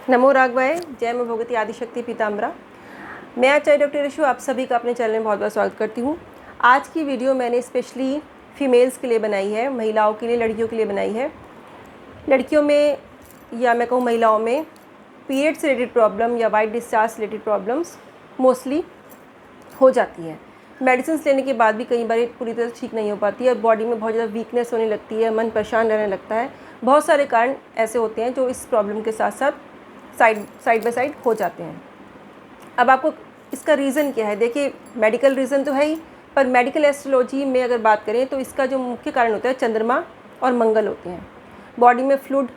नमो राघवाय, जय मां भगवती आदिशक्ति पीताम्बरा। मैं आचार्य डॉक्टर ऋषु आप सभी का अपने चैनल में बहुत बहुत स्वागत करती हूँ। आज की वीडियो मैंने स्पेशली फीमेल्स के लिए बनाई है, महिलाओं के लिए, लड़कियों के लिए बनाई है। लड़कियों में या मैं कहूँ महिलाओं में पीरियड से रिलेटेड प्रॉब्लम या वाइट डिस्चार्ज से रिलेटेड प्रॉब्लम्स मोस्टली हो जाती हैं। मेडिसिन लेने के बाद भी कई बार पूरी तरह ठीक नहीं हो पाती है और बॉडी में बहुत ज़्यादा वीकनेस होने लगती है, मन परेशान रहने लगता है। बहुत सारे कारण ऐसे होते हैं जो इस प्रॉब्लम के साथ साथ साइड बाय साइड हो जाते हैं। अब आपको इसका रीज़न क्या है? देखिए, मेडिकल रीज़न तो है ही, पर मेडिकल एस्ट्रोलॉजी में अगर बात करें तो इसका जो मुख्य कारण होता है चंद्रमा और मंगल होते हैं। बॉडी में फ्लूइड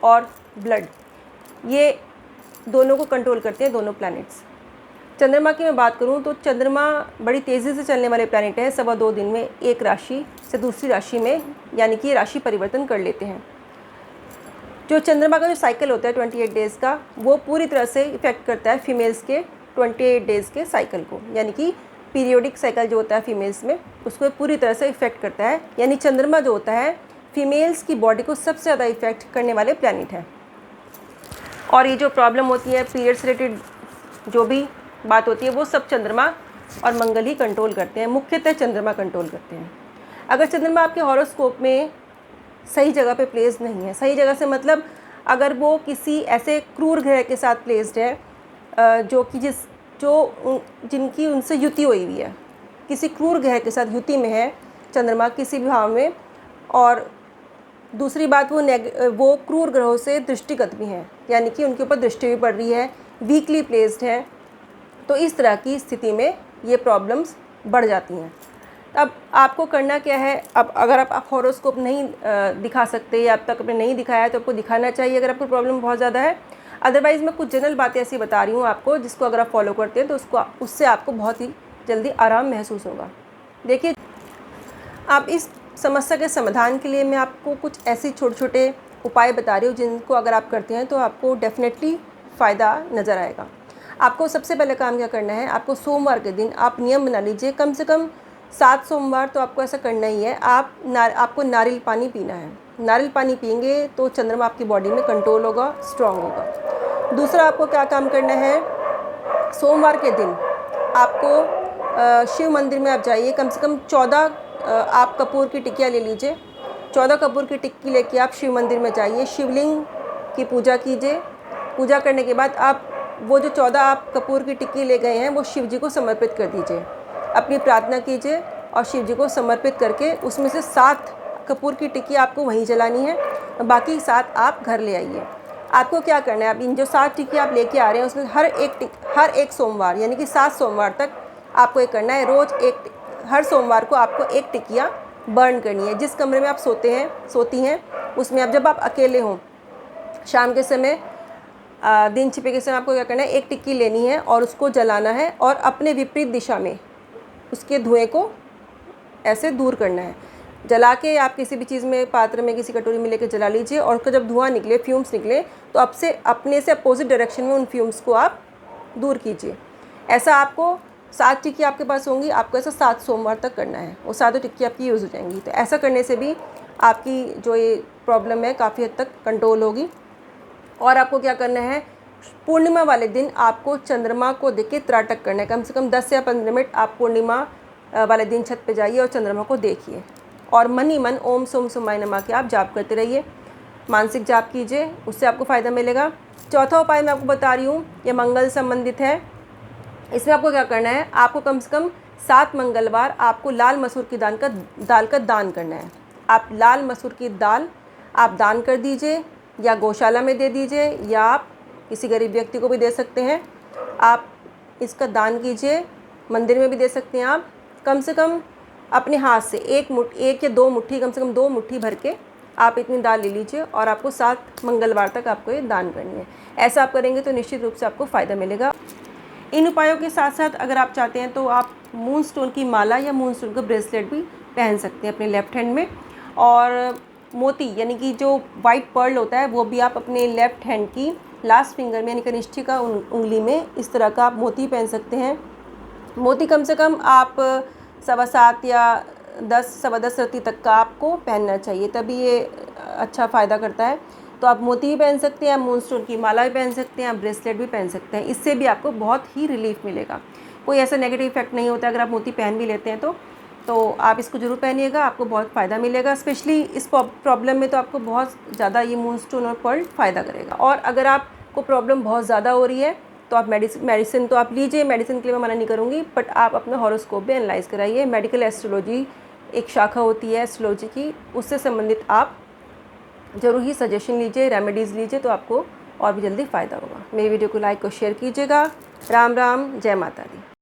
और ब्लड, ये दोनों को कंट्रोल करते हैं दोनों प्लैनेट्स। चंद्रमा की मैं बात करूं तो चंद्रमा बड़ी तेज़ी से चलने वाले प्लैनेट है। 2.25 दिन में एक राशि से दूसरी राशि में यानी कि राशि परिवर्तन कर लेते हैं। जो चंद्रमा का जो साइकिल होता है 28 डेज़ का, वो पूरी तरह से इफ़ेक्ट करता है फीमेल्स के 28 डेज़ के साइकिल को, यानी कि पीरियोडिक साइकिल जो होता है फीमेल्स में, उसको पूरी तरह से इफ़ेक्ट करता है। यानी चंद्रमा जो होता है फीमेल्स की बॉडी को सबसे ज़्यादा इफ़ेक्ट करने वाले प्लैनेट है। और ये जो प्रॉब्लम होती है पीरियड से रिलेटेड, जो भी बात होती है, वो सब चंद्रमा और मंगल ही कंट्रोल करते हैं। मुख्यतः चंद्रमा कंट्रोल करते हैं। अगर चंद्रमा आपके हॉरोस्कोप में सही जगह पे प्लेस्ड नहीं है, सही जगह से मतलब अगर वो किसी ऐसे क्रूर ग्रह के साथ प्लेस्ड है जिनकी उनसे युति हुई हुई है, किसी क्रूर ग्रह के साथ युति में है चंद्रमा किसी भी भाव में, और दूसरी बात वो क्रूर ग्रहों से दृष्टिगत भी हैं, यानी कि उनके ऊपर दृष्टि भी पड़ रही है, वीकली प्लेस्ड है, तो इस तरह की स्थिति में ये प्रॉब्लम्स बढ़ जाती हैं। अब आपको करना क्या है? अब अगर आप हॉरोस्कोप नहीं दिखा सकते या अब तक आपने नहीं दिखाया है तो आपको दिखाना चाहिए अगर आपको प्रॉब्लम बहुत ज़्यादा है। अदरवाइज़ मैं कुछ जनरल बातें ऐसी बता रही हूँ आपको, जिसको अगर आप फॉलो करते हैं तो उससे आपको बहुत ही जल्दी आराम महसूस होगा। देखिए, आप इस समस्या के समाधान के लिए मैं आपको कुछ ऐसे छोटे छोटे उपाय बता रही हूँ जिनको अगर आप करते हैं तो आपको डेफिनेटली फ़ायदा नज़र आएगा। आपको सबसे पहले काम क्या करना है? आपको सोमवार के दिन आप नियम बना लीजिए, कम से कम 7 सोमवार तो आपको ऐसा करना ही है। आपको नारियल पानी पीना है। नारियल पानी पिएंगे तो चंद्रमा आपकी बॉडी में कंट्रोल होगा, स्ट्रांग होगा। दूसरा, आपको क्या काम करना है? सोमवार के दिन आपको शिव मंदिर में आप जाइए, कम से कम 14 आप कपूर की टिक्कियाँ ले लीजिए। 14 कपूर की टिक्की लेके आप शिव मंदिर में जाइए, शिवलिंग की पूजा कीजिए। पूजा करने के बाद आप वो जो 14 आप कपूर की टिक्की ले गए हैं वो शिव जी को समर्पित कर दीजिए। अपनी प्रार्थना कीजिए और शिव जी को समर्पित करके उसमें से 7 कपूर की टिक्की आपको वहीं जलानी है, बाकी 7 आप घर ले आइए। आपको क्या करना है? आप इन जो 7 टिक्की आप लेके आ रहे हैं उसमें हर एक सोमवार यानी कि 7 सोमवार तक आपको ये करना है। रोज़ हर सोमवार को आपको एक टिक्कियाँ बर्न करनी है। जिस कमरे में आप सोती हैं उसमें आप, जब आप अकेले हों, शाम के समय, दिन छिपे के समय, आपको क्या करना है? एक टिक्की लेनी है और उसको जलाना है और अपने विपरीत दिशा में उसके धुएं को ऐसे दूर करना है। जला के आप किसी भी चीज़ में, पात्र में, किसी कटोरी में लेकर जला लीजिए और उसका जब धुआं निकले, फ्यूम्स निकले, तो अपने से अपोजिट डायरेक्शन में उन फ्यूम्स को आप दूर कीजिए। ऐसा आपको 7 टिक्की आपके पास होंगी, आपको ऐसा 7 सोमवार तक करना है। वो 7 टिक्की आपकी यूज़ हो जाएंगी। तो ऐसा करने से भी आपकी जो ये प्रॉब्लम है काफ़ी हद तक कंट्रोल होगी। और आपको क्या करना है? पूर्णिमा वाले दिन आपको चंद्रमा को देख के त्राटक करना है। कम से कम 10 या 15 मिनट आप पूर्णिमा वाले दिन छत पे जाइए और चंद्रमा को देखिए और मन ही मन ओम सोम सोमाय नमः के आप जाप करते रहिए, मानसिक जाप कीजिए, उससे आपको फ़ायदा मिलेगा। चौथा उपाय मैं आपको बता रही हूँ, ये मंगल संबंधित है। इसमें आपको क्या करना है? आपको कम से कम 7 मंगलवार आपको लाल मसूर की दाल का दान करना है। आप लाल मसूर की दाल आप दान कर दीजिए, या गौशाला में दे दीजिए, या आप किसी गरीब व्यक्ति को भी दे सकते हैं। आप इसका दान कीजिए, मंदिर में भी दे सकते हैं। आप कम से कम अपने हाथ से एक या 2 मुट्ठी, कम से कम 2 मुट्ठी भर के आप इतनी दाल ले लीजिए और आपको 7 मंगलवार तक आपको ये दान करनी है। ऐसा आप करेंगे तो निश्चित रूप से आपको फ़ायदा मिलेगा। इन उपायों के साथ साथ अगर आप चाहते हैं तो आप मून स्टोन की माला या मून स्टोन का ब्रेसलेट भी पहन सकते हैं अपने लेफ्ट हैंड में। और मोती यानी कि जो वाइट पर्ल होता है वो भी आप अपने लेफ़्ट हैंड की लास्ट फिंगर में यानी कनिष्ठिका उंगली में इस तरह का आप मोती पहन सकते हैं। मोती कम से कम आप 7.25 या 10 सवा 10 रत्ती तक का आपको पहनना चाहिए, तभी ये अच्छा फ़ायदा करता है। तो आप मोती भी पहन सकते हैं, आप मूनस्टोन की माला भी पहन सकते हैं, आप ब्रेसलेट भी पहन सकते हैं। इससे भी आपको बहुत ही रिलीफ मिलेगा, कोई ऐसा नेगेटिव इफेक्ट नहीं होता अगर आप मोती पहन भी लेते हैं तो आप इसको ज़रूर पहनिएगा, आपको बहुत फ़ायदा मिलेगा। स्पेशली इस प्रॉब्लम में तो आपको बहुत ज़्यादा ये मूनस्टोन और पर्ल फ़ायदा करेगा। और अगर आपको प्रॉब्लम बहुत ज़्यादा हो रही है तो आप मेडिसिन तो आप लीजिए, मेडिसिन के लिए मैं मना नहीं करूँगी, बट आप अपना हॉरोस्कोप भी एनालाइज़ कराइए। मेडिकल एस्ट्रोलॉजी एक शाखा होती है एस्ट्रोलॉजी की, उससे संबंधित आप ज़रूर ही सजेशन लीजिए, रेमेडीज़ लीजिए, तो आपको और भी जल्दी फ़ायदा होगा। मेरी वीडियो को लाइक और शेयर कीजिएगा। राम राम, जय माता दी।